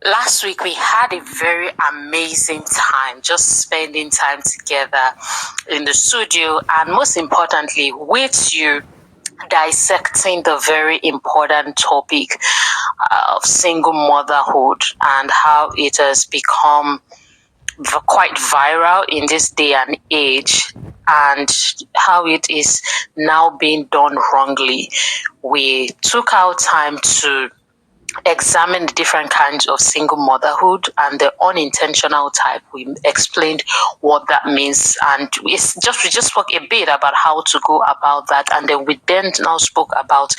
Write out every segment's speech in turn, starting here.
Last week, we had a very amazing time just spending time together in the studio, and most importantly, with you, dissecting the very important topic of single motherhood and how it has become quite viral in this day and age, and how it is now being done wrongly. We took our time to examine the different kinds of single motherhood and the unintentional type. We explained what that means, and we just spoke a bit about how to go about that, and then we now spoke about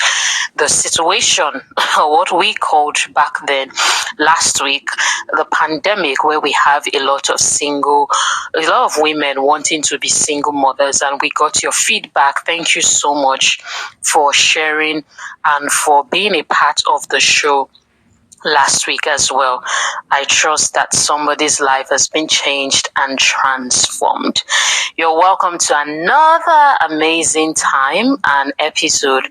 the situation, what we called back then last week, the pandemic, where we have a lot of women wanting to be single mothers, and we got your feedback. Thank you so much for sharing and for being a part of the show last week as well. I trust that somebody's life has been changed and transformed. You're welcome to another amazing time and episode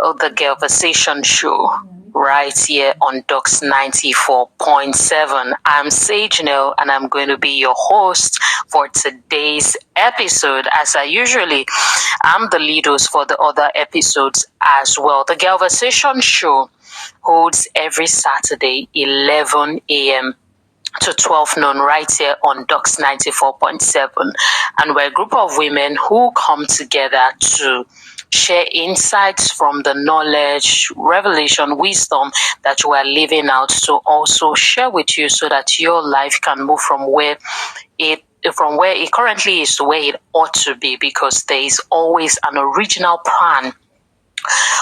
of the Conversation Show right here on Docs 94.7. I'm Sage Nell, and I'm going to be your host for today's episode. As I usually am the lead host for the other episodes as well. The Conversation Show holds every Saturday, 11 a.m. to 12 noon, right here on Docs 94.7. And we're a group of women who come together to share insights from the knowledge, revelation, wisdom that we are living out, to also share with you so that your life can move from where it currently is to where it ought to be, because there is always an original plan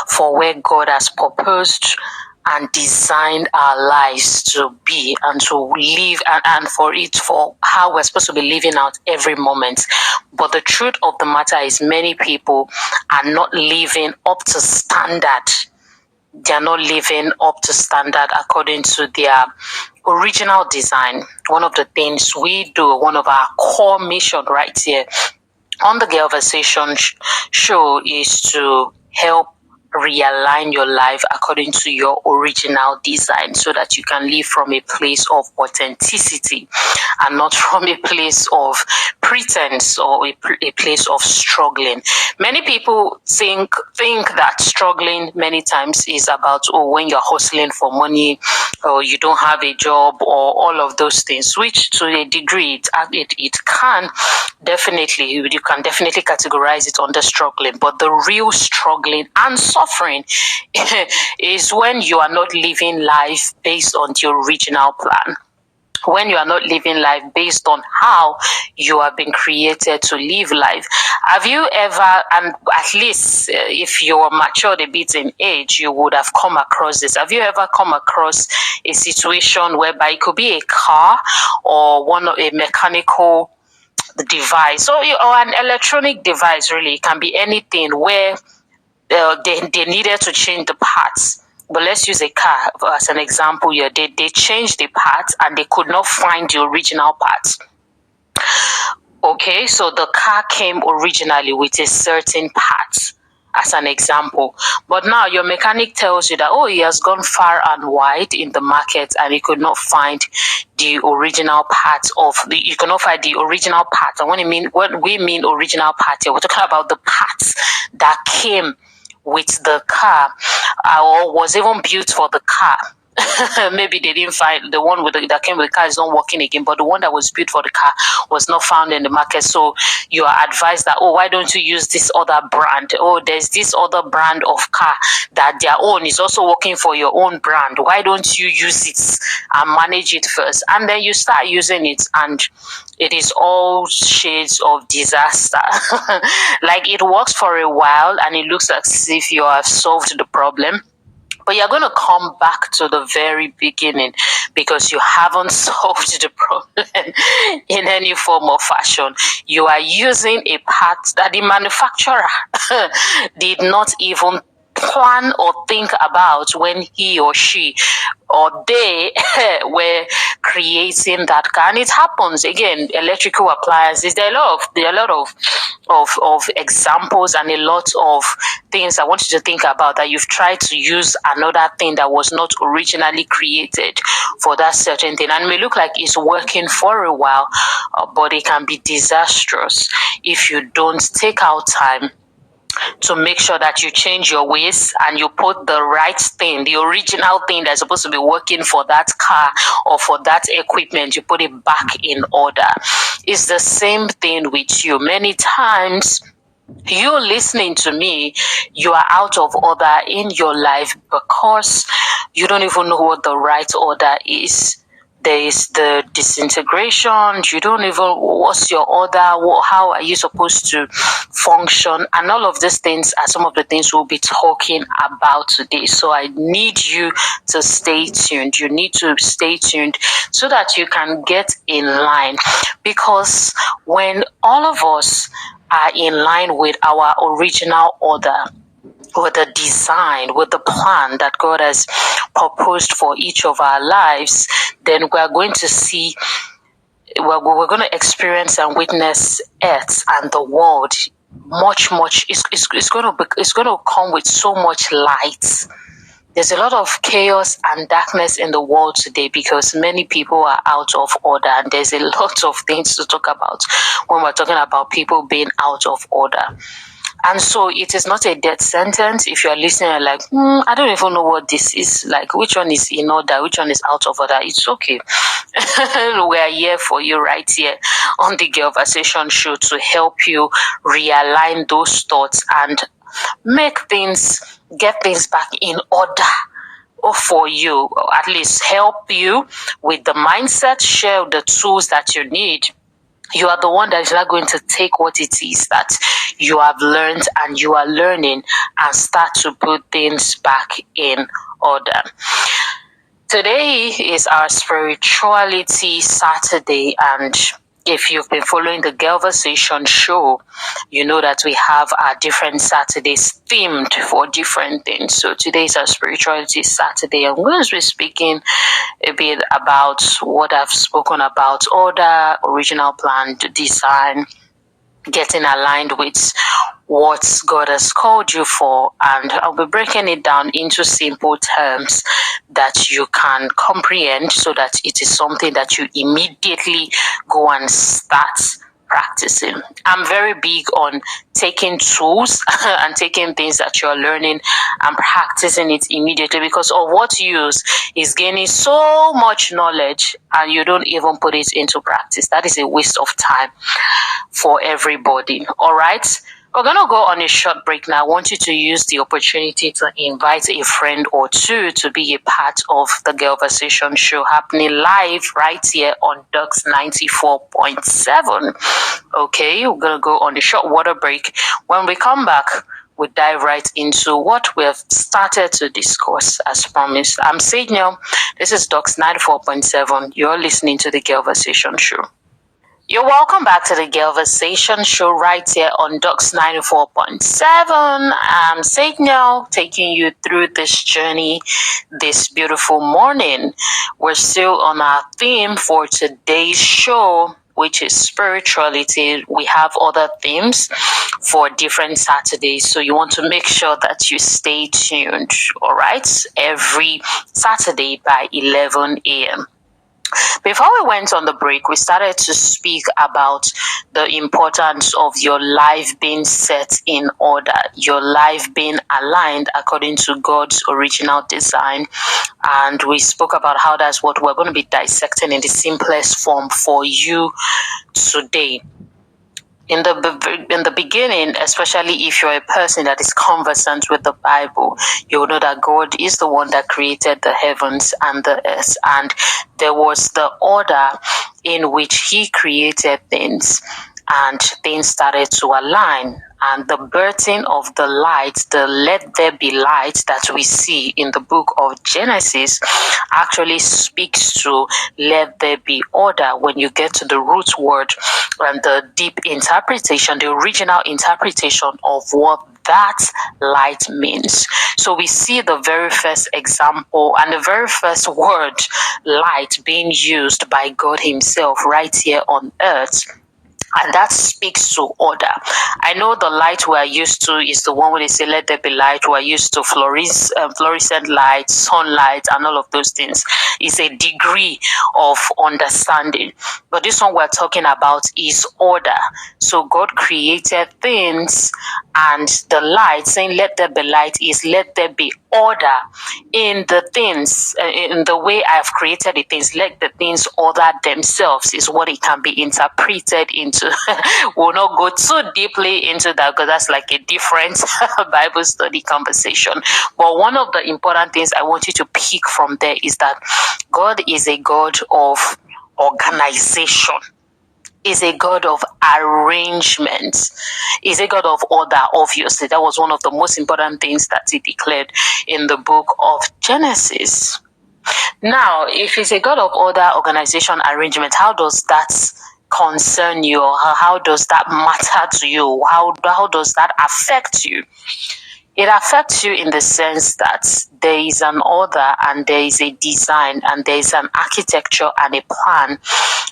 for where God has proposed and designed our lives to be and to live, and for how we're supposed to be living out every moment. But the truth of the matter is, many people are not living up to standard. They're not living up to standard according to their original design. One of the things we do, one of our core mission right here on the Conversation Show, is to help realign your life according to your original design, so that you can live from a place of authenticity and not from a place of pretense or a place of struggling. Many people think that struggling many times is about, when you're hustling for money, or you don't have a job, or all of those things, which to a degree it can definitely, you can definitely categorize it under struggling. But the real struggling and suffering is when you are not living life based on the original plan, when you are not living life based on how you have been created to live life. Have you ever, and at least if you're matured a bit in age, you would have come across this. Have you ever come across a situation whereby it could be a car or a mechanical device, or an electronic device, really? It can be anything, where they needed to change the parts. But let's use a car as an example here. They changed the parts and they could not find the original parts. Okay, so the car came originally with a certain part, as an example. But now your mechanic tells you that, he has gone far and wide in the market and he could not find the original parts you cannot find the original parts. And what we mean original parts here, we're talking about the parts that came with the car, or was even built for the car. Maybe they didn't find the one that came with the car is not working again, but the one that was built for the car was not found in the market. So you are advised that, why don't you use this other brand? There's this other brand of car that their own is also working for your own brand. Why don't you use it and manage it first? And then you start using it, and it is all shades of disaster. Like, it works for a while and it looks as if you have solved the problem, but you're going to come back to the very beginning, because you haven't solved the problem in any form or fashion. You are using a part that the manufacturer did not even plan or think about when he or she or they were creating that car. And it happens again. Electrical appliances. There are a lot of examples and a lot of things I want you to think about, that you've tried to use another thing that was not originally created for that certain thing, and it may look like it's working for a while, but it can be disastrous if you don't take out time to make sure that you change your ways and you put the right thing, the original thing that's supposed to be working for that car or for that equipment, you put it back in order. It's the same thing with you. Many times, you listening to me, you are out of order in your life because you don't even know what the right order is. There is the disintegration. You don't even, what's your order? How are you supposed to function? And all of these things are some of the things we'll be talking about today. So I need you to stay tuned. You need to stay tuned so that you can get in line. Because when all of us are in line with our original order, with the design, with the plan that God has proposed for each of our lives, then we're going to see, we're going to experience and witness Earth and the world much. It's going to come with so much light. There's a lot of chaos and darkness in the world today because many people are out of order, and there's a lot of things to talk about when we're talking about people being out of order. And so it is not a death sentence. If you're listening and like, I don't even know what this is, like which one is in order, which one is out of order, it's okay. We're here for you right here on the Conversation Show to help you realign those thoughts and get things back in order for you, or at least help you with the mindset, share the tools that you need. You are the one that is not going to take what it is that you have learned and you are learning and start to put things back in order. Today is our Spirituality Saturday, and if you've been following the Conversation Show, you know that we have our different Saturdays themed for different things. So today is our Spirituality Saturday, and we're going to be speaking a bit about what I've spoken about: order, original plan, design, getting aligned with what God has called you for. And I'll be breaking it down into simple terms that you can comprehend so that it is something that you immediately go and start practicing. I'm very big on taking tools and taking things that you're learning and practicing it immediately, because of what you use is gaining so much knowledge and you don't even put it into practice. That is a waste of time for everybody. All right. We're going to go on a short break now. I want you to use the opportunity to invite a friend or two to be a part of the Conversation Show, happening live right here on W.O.N.D.I.V.A 94.7. Okay, we're going to go on a short water break. When we come back, we'll dive right into what we've started to discuss as promised. I'm Signal. This is W.O.N.D.I.V.A 94.7. You're listening to the Conversation Show. You're welcome back to the Conversation Show right here on W.O.N.D.I.V.A 94.7. I'm Signal, taking you through this journey this beautiful morning. We're still on our theme for today's show, which is spirituality. We have other themes for different Saturdays, so you want to make sure that you stay tuned, all right? Every Saturday by 11 a.m. Before we went on the break, we started to speak about the importance of your life being set in order, your life being aligned according to God's original design. And we spoke about how that's what we're going to be dissecting in the simplest form for you today. In the beginning, especially if you're a person that is conversant with the Bible, you will know that God is the one that created the heavens and the earth, and there was the order in which He created things. and things started to align. And the birthing of the light, the let there be light that we see in the book of Genesis, actually speaks to let there be order. When you get to the root word and the deep interpretation, the original interpretation of what that light means. So we see the very first example and the very first word light being used by God Himself right here on earth. And that speaks to order. I know the light we are used to is the one where they say, let there be light. We are used to fluorescent light, sunlight, and all of those things. It's a degree of understanding. But this one we're talking about is order. So God created things, and the light, saying, let there be light, is let there be order in the things, in the way I have created the things. Let the things order themselves, is what it can be interpreted into. We'll not go too deeply into that because that's like a different Bible study conversation. But one of the important things I want you to pick from there is that God is a God of organization, is a God of arrangement, is a God of order. Obviously, that was one of the most important things that He declared in the book of Genesis. Now, if He's a God of order, organization, arrangement, how does that concern you? How does that matter to you? How does that affect you? It affects you in the sense that there is an order and there is a design and there is an architecture and a plan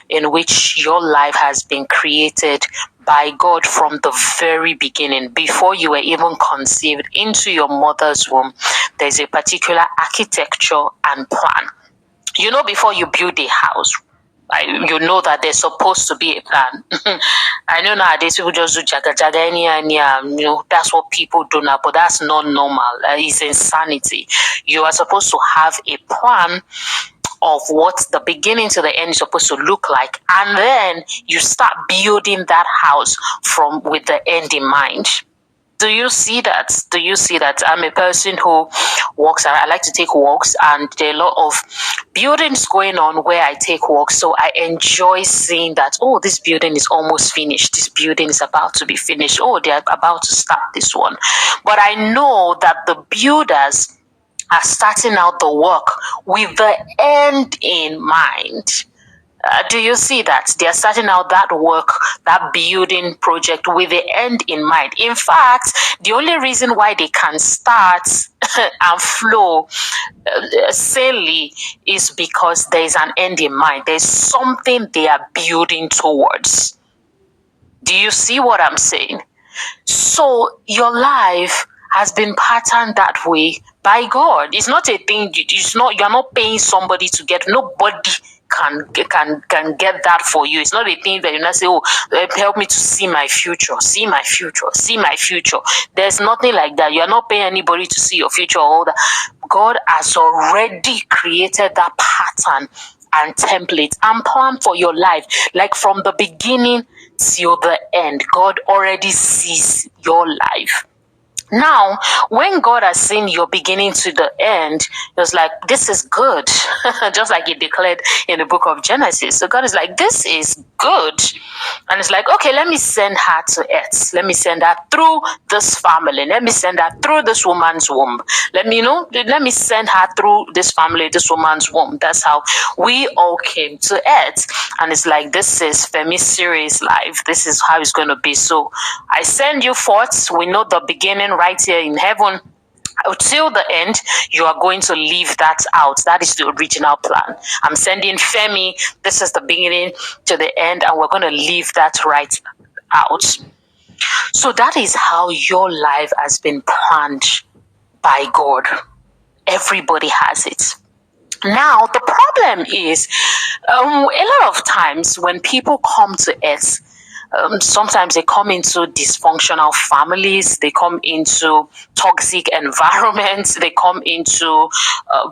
in which your life has been created by God from the very beginning. Before you were even conceived into your mother's womb, there's a particular architecture and plan. You know, before you build a house, you know that there's supposed to be a plan. I know nowadays people just do jaga jaga anyhow. You know, that's what people do now, but that's not normal. It's insanity. You are supposed to have a plan of what the beginning to the end is supposed to look like, and then you start building that house from with the end in mind. Do you see that? Do you see that? I'm a person who walks. I like to take walks, and there are a lot of buildings going on where I take walks. So I enjoy seeing that, oh, this building is almost finished. This building is about to be finished. Oh, they're about to start this one. But I know that the builders are starting out the work with the end in mind. Do you see that? They are starting out that work, that building project with the end in mind. In fact, the only reason why they can start and flow sanely is because there is an end in mind. There's something they are building towards. Do you see what I'm saying? So your life has been patterned that way by God. It's not a thing. You're not paying somebody to get. Nobody can get that for you. It's not a thing that you not say, oh, help me to see my future, see my future, see my future. There's nothing like that. You're not paying anybody to see your future or all that. God has already created that pattern and template and plan for your life. Like from the beginning till the end, God already sees your life. Now, when God has seen your beginning to the end, He was like, this is good. Just like He declared in the book of Genesis. So God is like, this is good. And it's like, okay, let me send her to earth. Let me send her through this family. Let me send her through this woman's womb. Let me send her through this family, this woman's womb. That's how we all came to earth. And it's like, this is Femi's series life. This is how it's going to be. So I send you forth. We know the beginning right here in heaven. Till the end, you are going to leave that out. That is the original plan. I'm sending Femi. This is the beginning to the end, and we're going to leave that right out. So that is how your life has been planned by God. Everybody has it. Now, the problem is, a lot of times when people come to earth, sometimes they come into dysfunctional families, they come into toxic environments, they come into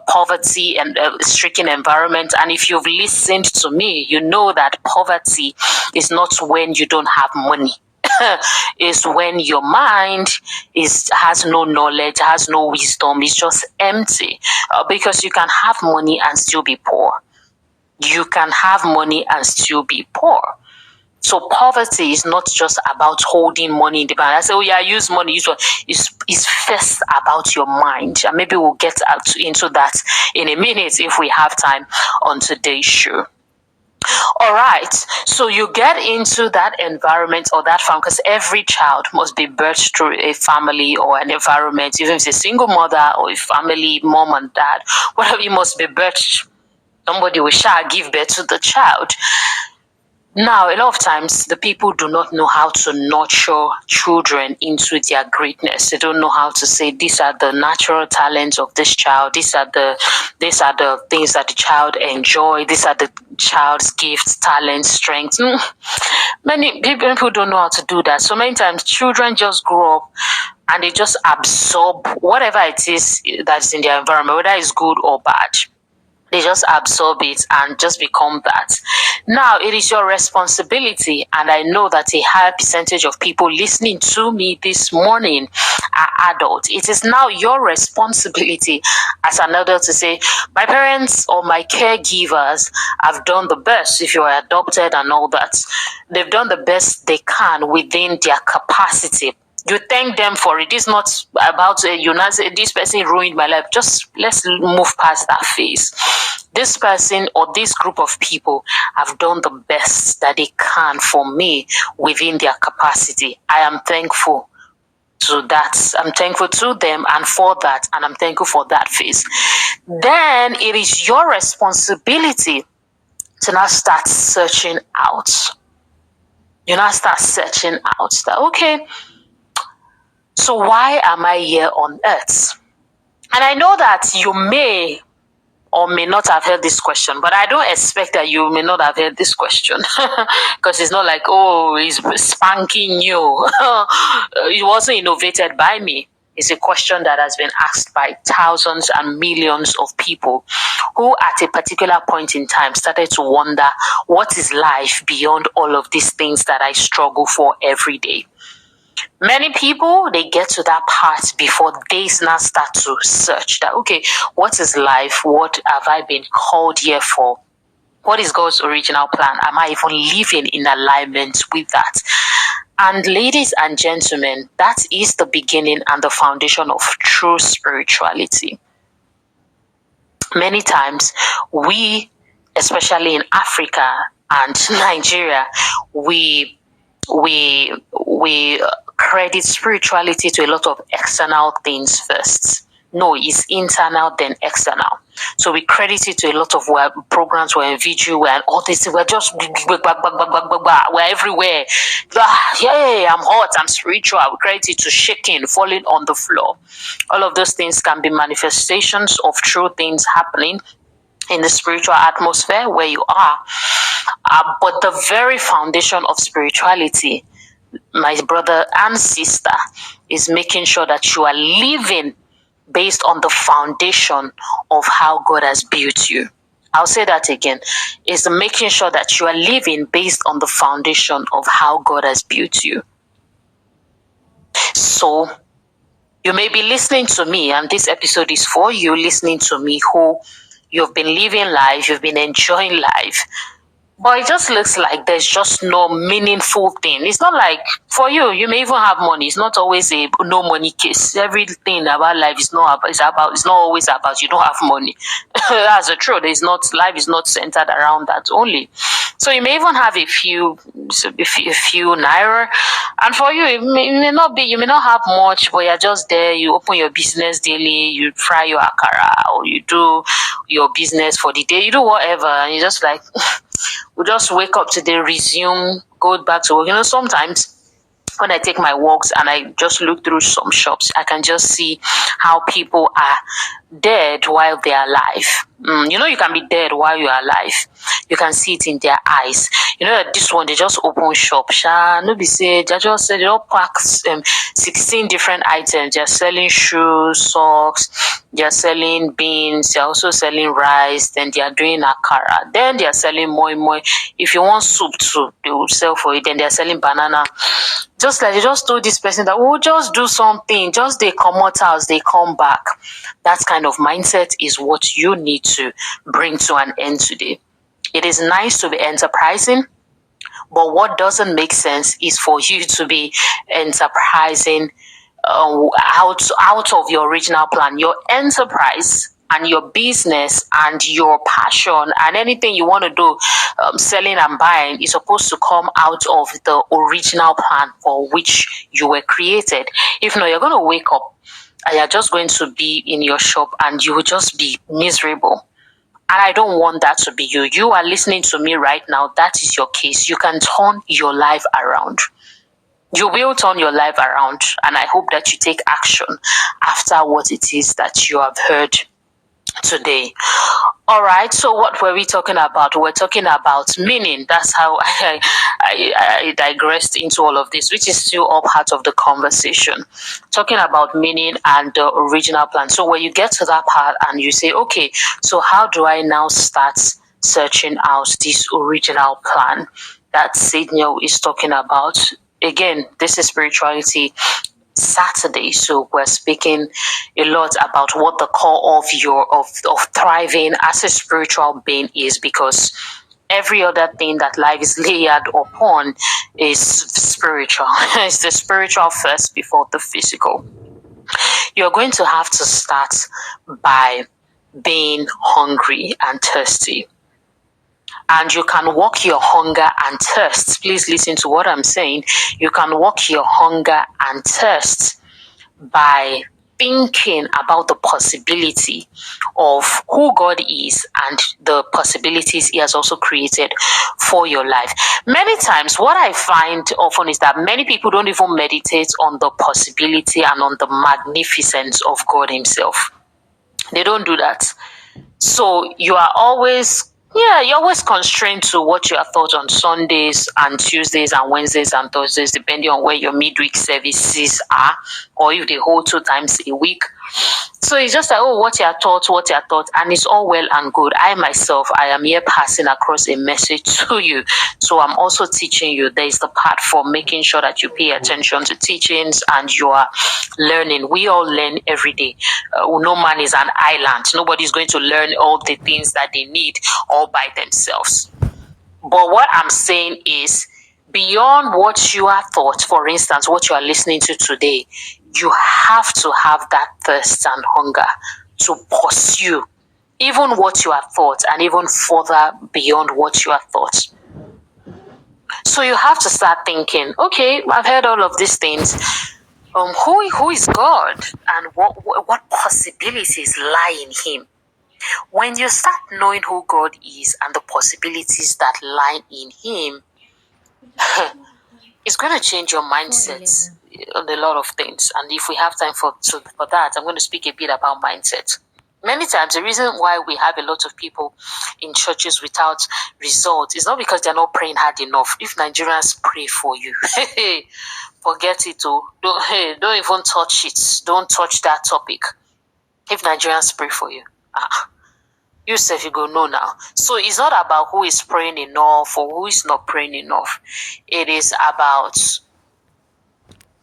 poverty and stricken environment. And if you've listened to me, you know that poverty is not when you don't have money. Is when your mind has no knowledge, has no wisdom, it's just empty. Because you can have money and still be poor. You can have money and still be poor. So poverty is not just about holding money in the bank. I say, oh yeah, use money, use what? It's first about your mind. And maybe we'll get into that in a minute if we have time on today's show. All right, so you get into that environment or that family, because every child must be birthed through a family or an environment, even if it's a single mother or a family, mom and dad, whatever, you must be birthed. Somebody will shall give birth to the child. Now, a lot of times, the people do not know how to nurture children into their greatness. They don't know how to say these are the natural talents of this child. These are the things that the child enjoy. These are the child's gifts, talents, strengths. Many people don't know how to do that. So many times, children just grow up and they just absorb whatever it is that's in their environment, whether it's good or bad. They just absorb it and just become that. Now, it is your responsibility, and I know that a higher percentage of people listening to me this morning are adults. It is now your responsibility as an adult to say, my parents or my caregivers have done the best. If you are adopted and all that, they've done the best they can within their capacity. You thank them for it. It's not about you not say this person ruined my life. Just let's move past that phase. This person or this group of people have done the best that they can for me within their capacity. I am thankful to that. I'm thankful to them and for that, and I'm thankful for that phase. Then it is your responsibility to now start searching out. You now start searching out that, okay, so why am I here on earth? And I know that you may or may not have heard this question, but I don't expect that you may not have heard this question because it's not like, oh, he's spanking you. It wasn't innovated by me. It's a question that has been asked by thousands and millions of people who at a particular point in time started to wonder, what is life beyond all of these things that I struggle for every day? Many people, they get to that part before they now start to search that, okay, what is life? What have I been called here for? What is God's original plan? Am I even living in alignment with that? And ladies and gentlemen, that is the beginning and the foundation of true spirituality. Many times, we, especially in Africa and Nigeria, we credit spirituality to a lot of external things first. No, it's internal then external. So we credit it to a lot of programs, we're in video, we're all this, we're just we're everywhere. Yeah, I'm hot, I'm spiritual. We credit it to shaking, falling on the floor. All of those things can be manifestations of true things happening in the spiritual atmosphere where you are. But the very foundation of spirituality, my brother and sister, is making sure that you are living based on the foundation of how God has built you. I'll say that again. Is making sure that you are living based on the foundation of how God has built you. So, you may be listening to me, and this episode is for you listening to me who you've been living life, you've been enjoying life, but it just looks like there's just no meaningful thing. It's not like for you, you may even have money. It's not always a no money case. Everything about life is not about, it's not always about you don't have money. That's the truth. Life is not centered around that only. So you may even have a few naira, and for you, it may not be. You may not have much, but you're just there. You open your business daily. You fry your akara, or you do your business for the day. You do whatever, and you're just like, we just wake up today, resume, go back to work. Sometimes when I take my walks and I just look through some shops, I can just see how people are dead while they are alive. You can be dead while you are alive. You can see it in their eyes. That this one, they just open shop. No be say, they just say they all pack 16 different items. They're selling shoes, socks, they're selling beans, they're also selling rice, then they are doing akara, then they are selling moi. If you want soup too, they will sell for it, then they are selling banana. Just like they just told this person that we'll just do something, just they come out house, they come back. That kind of mindset is what you need to bring to an end today. It is nice to be enterprising, But what doesn't make sense is for you to be enterprising out of your original plan. Your enterprise and your business and your passion and anything you want to do, selling and buying, is supposed to come out of the original plan for which you were created. If not, you're going to wake up and you're just going to be in your shop and you will just be miserable. And I don't want that to be you. You are listening to me right now. That is your case. You can turn your life around. You will turn your life around. And I hope that you take action after what it is that you have heard today. All right, so what were we talking about? We're talking about meaning. That's how I digressed into all of this, which is still all part of the conversation. Talking about meaning and the original plan. So when you get to that part and you say, okay, so how do I now start searching out this original plan that Signal is talking about? Again, this is spirituality Saturday, so we're speaking a lot about what the core of thriving as a spiritual being is, because every other thing that life is layered upon is spiritual. It's the spiritual first before the physical. You're going to have to start by being hungry and thirsty. And you can walk your hunger and thirst. Please listen to what I'm saying. You can walk your hunger and thirst by thinking about the possibility of who God is and the possibilities He has also created for your life. Many times, what I find often is that many people don't even meditate on the possibility and on the magnificence of God Himself. They don't do that. So you're always constrained to what you have thought on Sundays and Tuesdays and Wednesdays and Thursdays, depending on where your midweek services are, or if they hold 2 times a week. So it's just like, oh, what you are taught, and it's all well and good. I myself, I am here passing across a message to you. So I'm also teaching you. There is the part for making sure that you pay attention to teachings and you are learning. We all learn every day. No man is an island. Nobody's going to learn all the things that they need all by themselves. But what I'm saying is, beyond what you are taught, for instance, what you are listening to today, you have to have that thirst and hunger to pursue even what you are taught and even further beyond what you are taught. So you have to start thinking, okay, I've heard all of these things. Who is God and what possibilities lie in Him? When you start knowing who God is and the possibilities that lie in Him, it's going to change your mindset on a lot of things. And if we have time for that, I'm going to speak a bit about mindset. Many times, the reason why we have a lot of people in churches without results is not because they're not praying hard enough. If Nigerians pray for you, forget it. Don't even touch it. Don't touch that topic. If Nigerians pray for you, you say you go no now. So it's not about who is praying enough or who is not praying enough. It is about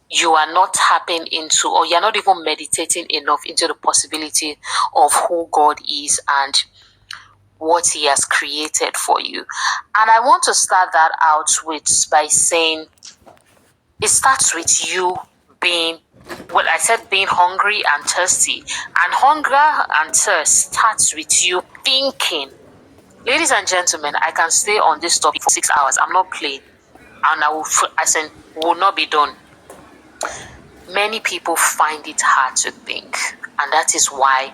you are not tapping into, or you're not even meditating enough into the possibility of who God is and what He has created for you. And I want to start that out by saying it starts with you being, well, I said being hungry and thirsty. And hunger and thirst starts with you thinking. Ladies and gentlemen, I can stay on this topic for 6 hours. I'm not playing. And I will not be done. Many people find it hard to think. And that is why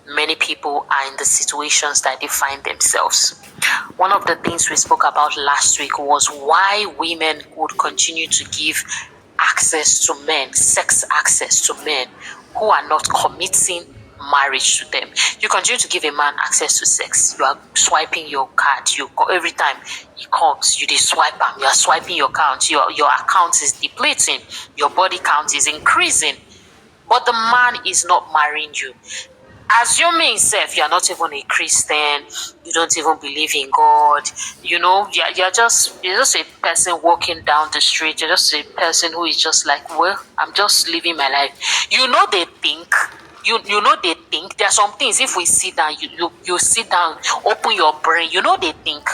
many people are in the situations that they find themselves. One of the things we spoke about last week was why women would continue to give access to men, sex access to men who are not committing marriage to them. You continue to give a man access to sex. You are swiping your card. Every time he comes, you swipe him. You are swiping your account. Your account is depleting. Your body count is increasing. But the man is not marrying you. Assuming yourself, you're not even a Christian, you don't even believe in God, you're just a person walking down the street, you're just a person who is just like, well, I'm just living my life. They think, they think, there are some things, if we sit down, you sit down, open your brain, they think,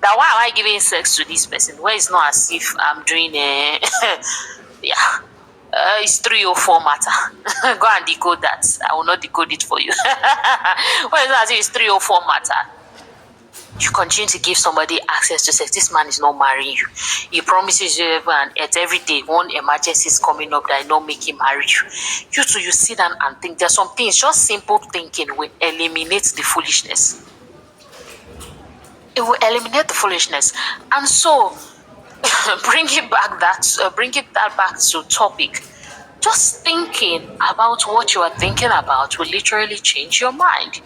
That why am I giving sex to this person? Where it's not as if I'm doing a yeah. It's 304 matter. Go and decode that. I will not decode it for you. Well, it's not as if it's 304 matter. You continue to give somebody access to sex. This man is not marrying you. He promises you heaven and earth every day. One emergency is coming up that I not make him marry you. You too, you sit down and think. There's some things, just simple thinking will eliminate the foolishness. It will eliminate the foolishness. And so, bring it back to topic. Just thinking about what you are thinking about will literally change your mind.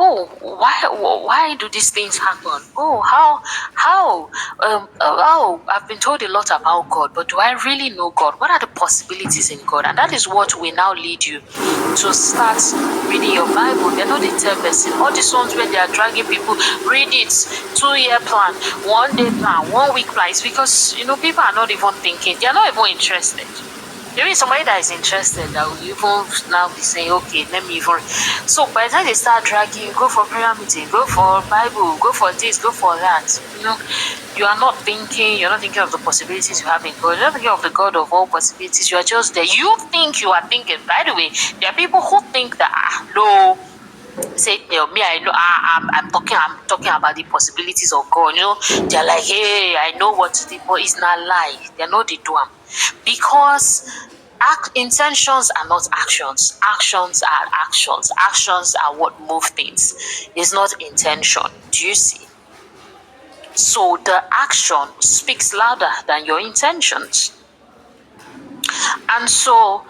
Oh, why do these things happen? Oh, oh, I've been told a lot about God, but do I really know God? What are the possibilities in God? And that is what will now lead you to start reading your Bible. They're not the 10 person. All these ones where they are dragging people, read it, 2-year plan, 1-day plan, 1-week plan. It's because, people are not even thinking. They're not even interested. There is somebody that is interested that will even now be saying, okay, let me even. So by the time they start dragging, go for prayer meeting, go for Bible, go for this, go for that. You are not thinking. You're not thinking of the possibilities you have in God. You're not thinking of the God of all possibilities. You are just there. You think you are thinking. By the way, there are people who think that no. Say, me, I know. I'm talking about the possibilities of God. They're like, hey, I know what to do, but it's not lie. They're not the do because intentions are not actions. Actions are actions. Actions are what move things. It's not intention. Do you see? So the action speaks louder than your intentions. And so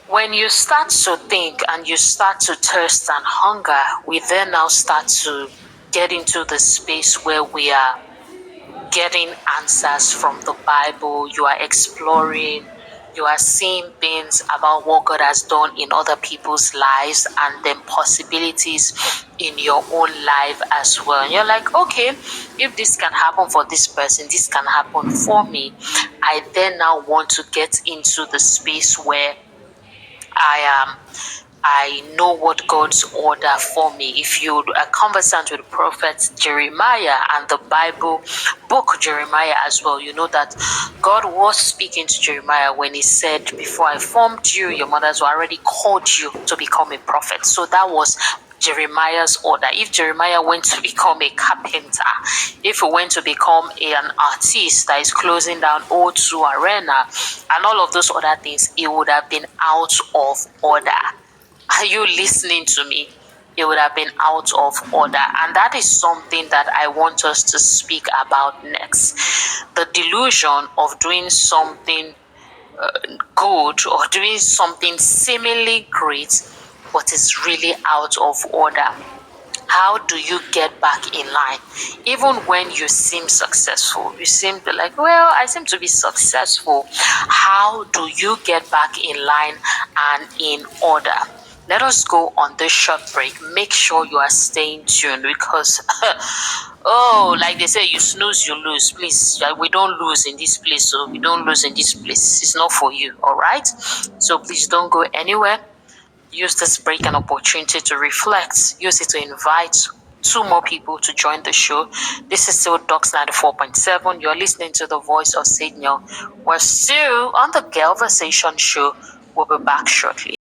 when you start to think and you start to thirst and hunger, we then now start to get into the space where we are getting answers from the Bible. You are exploring, you are seeing things about what God has done in other people's lives and then possibilities in your own life as well. And you're like, okay, if this can happen for this person, this can happen for me. I then now want to get into the space where I know what God's order for me. If you are conversant with the prophet Jeremiah and the Bible book Jeremiah as well, you know that God was speaking to Jeremiah when he said, before I formed you, your mothers were already called you to become a prophet. So that was Jeremiah's order. If Jeremiah went to become a carpenter, if he went to become an artist that is closing down O2 Arena and all of those other things, it would have been out of order. Are you listening to me? It would have been out of order. And that is something that I want us to speak about next. The delusion of doing something good or doing something seemingly great, but it's really out of order. How do you get back in line? Even when you seem successful, you seem to like, well, I seem to be successful. How do you get back in line and in order? Let us go on this short break. Make sure you are staying tuned because, like they say, you snooze, you lose. Please, we don't lose in this place. So we don't lose in this place. It's not for you, all right? So please don't go anywhere. Use this break and opportunity to reflect. Use it to invite 2 more people to join the show. This is still Docs 94.7. You're listening to the voice of Signal. We're still on the Galvasation show. We'll be back shortly.